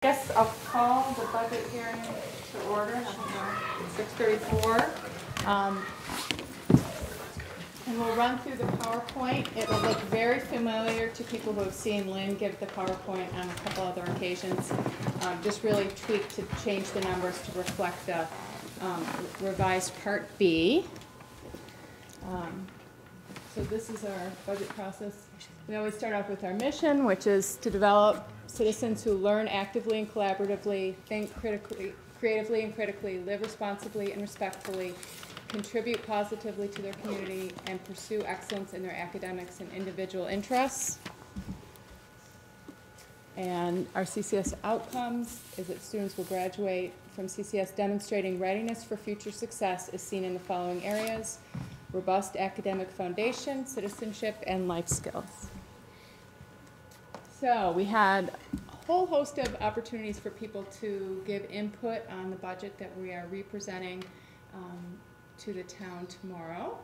Yes, I'll call the budget hearing to order. I think we're at 6:34. And we'll run through the PowerPoint. It will look very familiar to people who have seen Lynn give the PowerPoint on a couple other occasions. Just really tweaked to change the numbers to reflect the revised Part B. So this is our budget process. We always start off with our mission, which is to develop citizens who learn actively and collaboratively, think critically, creatively and critically, live responsibly and respectfully, contribute positively to their community, and pursue excellence in their academics and individual interests. And our CCS outcomes is that students will graduate from CCS demonstrating readiness for future success is seen in the following areas: robust academic foundation, citizenship, and life skills. So we had a whole host of opportunities for people to give input on the budget that we are representing to the town tomorrow.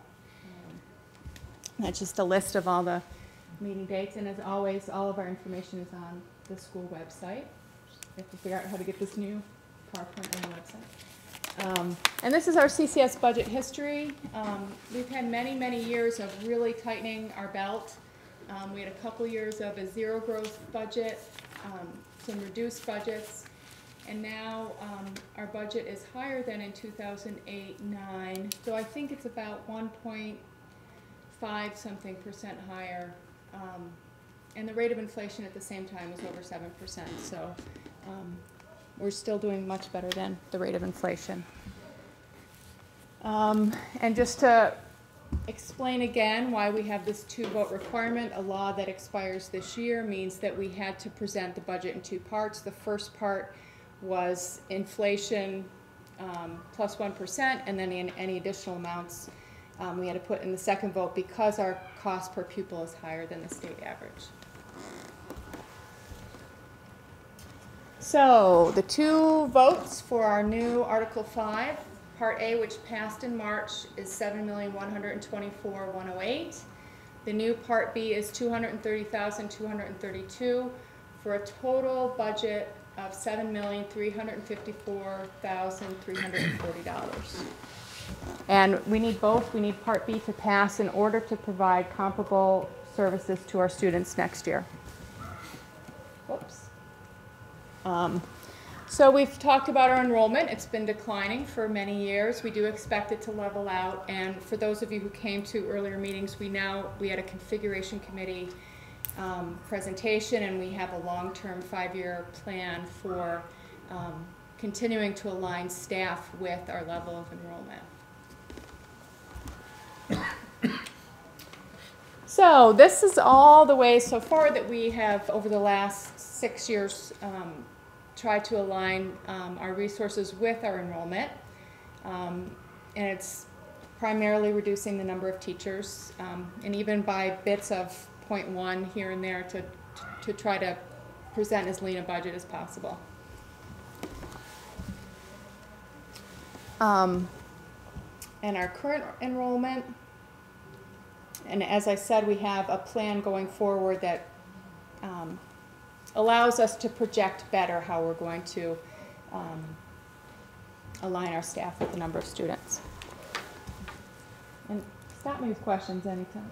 That's just a list of all the meeting dates, and as always, all of our information is on the school website. We have to figure out how to get this new PowerPoint on the website. And this is our CCS budget history. We've had many, many years of really tightening our belt. We had a couple years of a zero growth budget, some reduced budgets, and now our budget is higher than in 2008-09. So I think it's about 1.5 something percent higher. And the rate of inflation at the same time was over 7%. So we're still doing much better than the rate of inflation. And just to explain again why we have this 2-vote requirement, a law that expires this year means that we had to present the budget in 2 parts. The first part was inflation plus 1%, and then any additional amounts we had to put in the second vote because our cost per pupil is higher than the state average. So the 2 votes for our new Article 5, Part A, which passed in March, is $7,124,108. The new Part B is $230,232 for a total budget of $7,354,340. And we need both. We need Part B to pass in order to provide comparable services to our students next year. Whoops. So we've talked about our enrollment. It's been declining for many years. We do expect it to level out. And for those of you who came to earlier meetings, we had a configuration committee presentation, and we have a long-term 5-year plan for continuing to align staff with our level of enrollment. So this is all the ways so far that we have, over the last 6 years, tried to align our resources with our enrollment. And it's primarily reducing the number of teachers, and even by bits of 0.1 here and there to try to present as lean a budget as possible. And our current enrollment, and as I said, we have a plan going forward that allows us to project better how we're going to align our staff with the number of students. And stop me with questions anytime.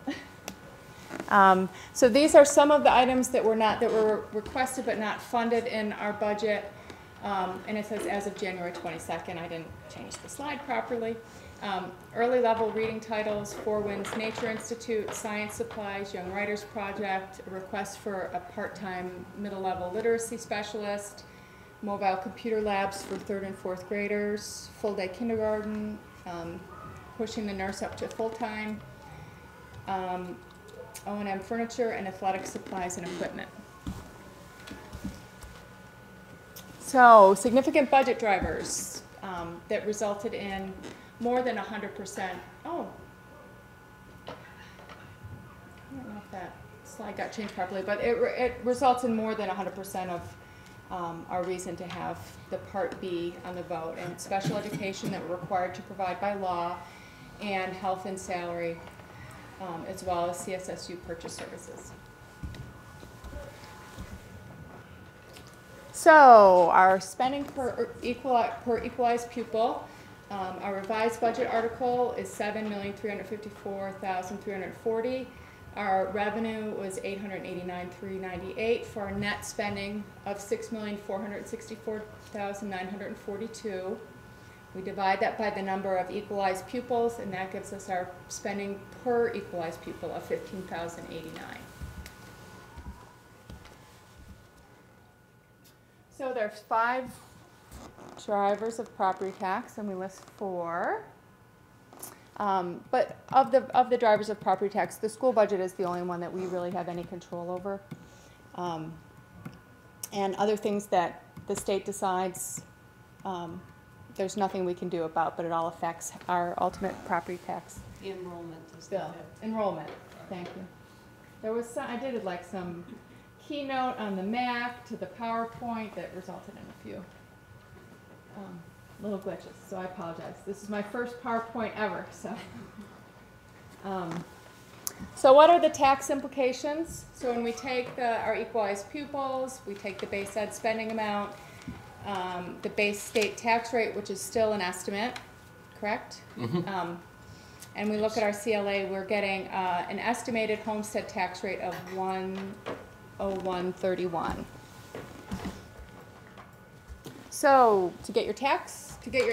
So these are some of the items that were requested but not funded in our budget. And it says as of January 22nd. I didn't change the slide properly. Early level reading titles, Four Winds Nature Institute, science supplies, Young Writers Project, a request for a part-time middle level literacy specialist, mobile computer labs for 3rd and 4th graders, full day kindergarten, pushing the nurse up to full-time, O&M furniture, and athletic supplies and equipment. So significant budget drivers that resulted in more than 100%. Oh, I don't know if that slide got changed properly, but it results in more than 100% of our reason to have the Part B on the vote, and special education that we're required to provide by law, and health and salary, as well as CSSU purchase services. So our spending per equalized pupil, our revised budget article is $7,354,340. Our revenue was $889,398 for a net spending of $6,464,942. We divide that by the number of equalized pupils, and that gives us our spending per equalized pupil of $15,089. So there's 5 drivers of property tax, and we list 4. But of the drivers of property tax, the school budget is the only one that we really have any control over. And other things that the state decides, there's nothing we can do about, but it all affects our ultimate property tax. The enrollment is Bill. Enrollment, thank you. There was some, I did like some keynote on the Mac to the PowerPoint that resulted in a few little glitches, so I apologize. This is my first PowerPoint ever, so. So what are the tax implications? So when we take our equalized pupils, we take the base ed spending amount, the base state tax rate, which is still an estimate, correct? Mm-hmm. And we look at our CLA, we're getting an estimated homestead tax rate of 101.31. So to get your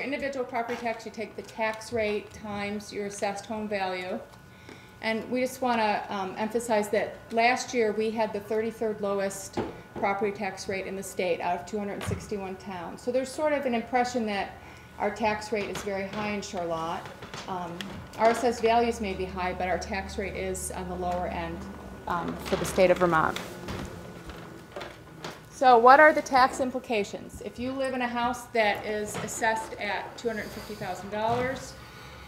individual property tax, you take the tax rate times your assessed home value. And we just want to emphasize that last year we had the 33rd lowest property tax rate in the state out of 261 towns. So there's sort of an impression that our tax rate is very high in Charlotte. Our assessed values may be high, but our tax rate is on the lower end for the state of Vermont. So what are the tax implications? If you live in a house that is assessed at $250,000,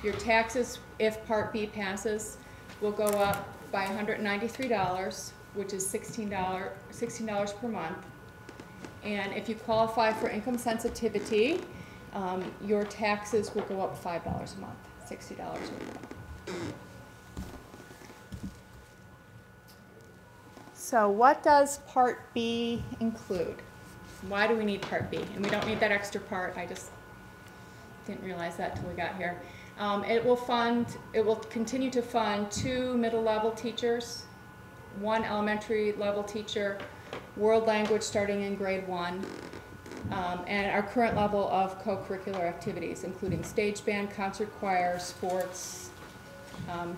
your taxes, if Part B passes, will go up by $193, which is $16 per month. And if you qualify for income sensitivity, your taxes will go up $5 a month, $60 a month. So what does Part B include? Why do we need Part B? And we don't need that extra part. I just didn't realize that till we got here. It will continue to fund 2 middle-level teachers, 1 elementary-level teacher, world language starting in grade 1, and our current level of co-curricular activities, including stage band, concert choir, sports,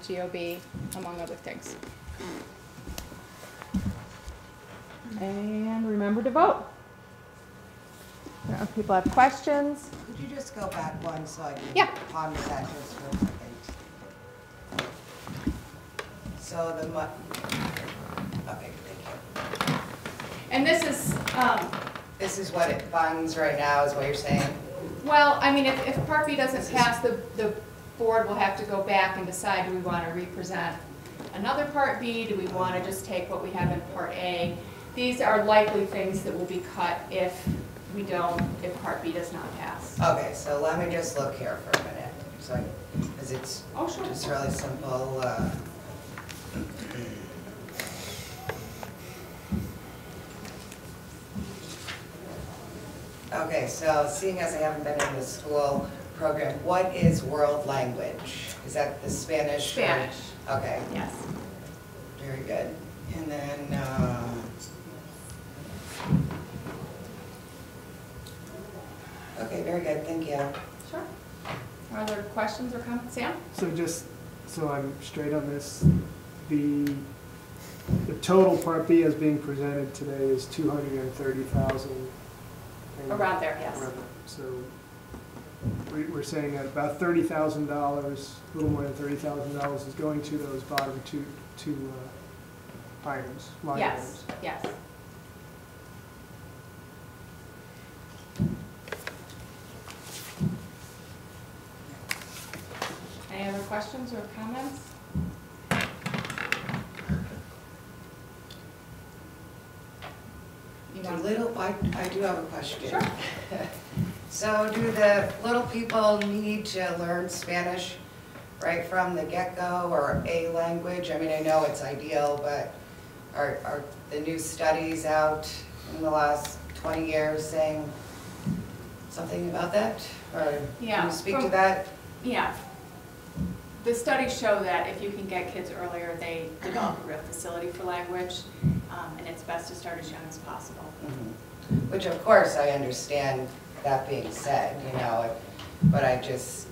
GOB, among other things. And remember to vote. I don't know if people have questions. Could you just go back one so I can ponder that just for a second? So okay, thank you. And this is what it funds right now, is what you're saying? well, I mean, if Part B doesn't pass, the board will have to go back and decide, do we want to represent another Part B? Do we want to just take what we have in Part A? These are likely things that will be cut if Part B does not pass. Okay, so let me just look here for a minute. So, because it's sure. just really simple. Okay, so seeing as I haven't been in the school program, what is world language? Is that the Spanish? Spanish. Okay. Yes. Very good. And then, okay, very good, thank you. Sure. Are there questions or comments? Sam? So just so I'm straight on this, the total Part B as being presented today is 230,000. Around there, yes. Around there. So we're saying that about $30,000, a little more than $30,000 is going to those bottom two items, line items. Yes. Any other questions or comments? I do have a question. Sure. So do the little people need to learn Spanish right from the get-go, or a language? I mean, I know it's ideal, but are the new studies out in the last 20 years saying something about that? Or Yeah, can you speak to that? Yeah. The studies show that if you can get kids earlier, they develop a real facility for language, and it's best to start as young as possible. Mhm. Which of course I understand that being said, you know, but I just,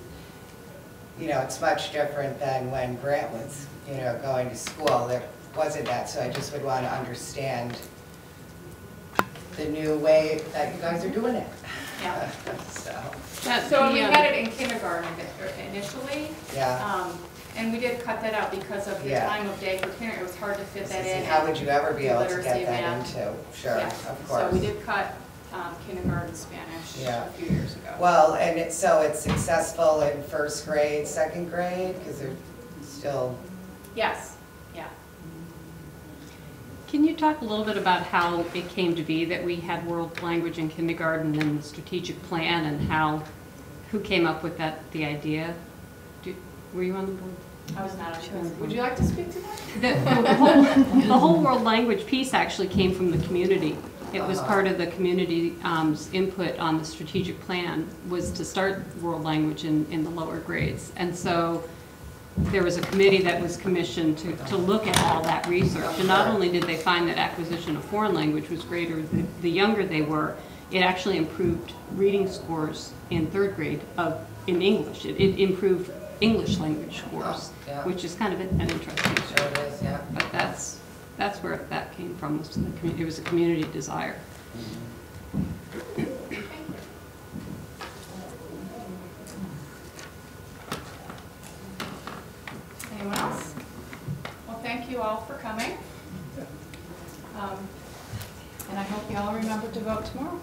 you know, it's much different than when Grant was, you know, going to school. There wasn't that, so I just would want to understand the new way that you guys are doing it. Yeah. So, We had it in kindergarten initially. yeah. And we did cut that out because of the Yeah. time of day for kindergarten. It was hard to fit that in. How would you ever be able to Literacy, get that math. into? Sure, Yeah. of course. So we did cut kindergarten Spanish Yeah. a few years ago. Well, and so it's successful in first grade, second grade, because they're still, Yes, yeah. Can you talk a little bit about how it came to be that we had world language in kindergarten and the strategic plan and who came up with the idea? Were you on the board? I was not sure. Would you like to speak to that? The whole world language piece actually came from the community. It was part of the community input on the strategic plan was to start world language in the lower grades. And so there was a committee that was commissioned to look at all that research. And not only did they find that acquisition of foreign language was greater the younger they were, it actually improved reading scores in third grade in English. It improved English language scores, yeah. which is kind of an interesting sure it is, yeah. But that's where that came from. It was a community desire. Anyone else? Well, thank you all for coming. And I hope you all remember to vote tomorrow.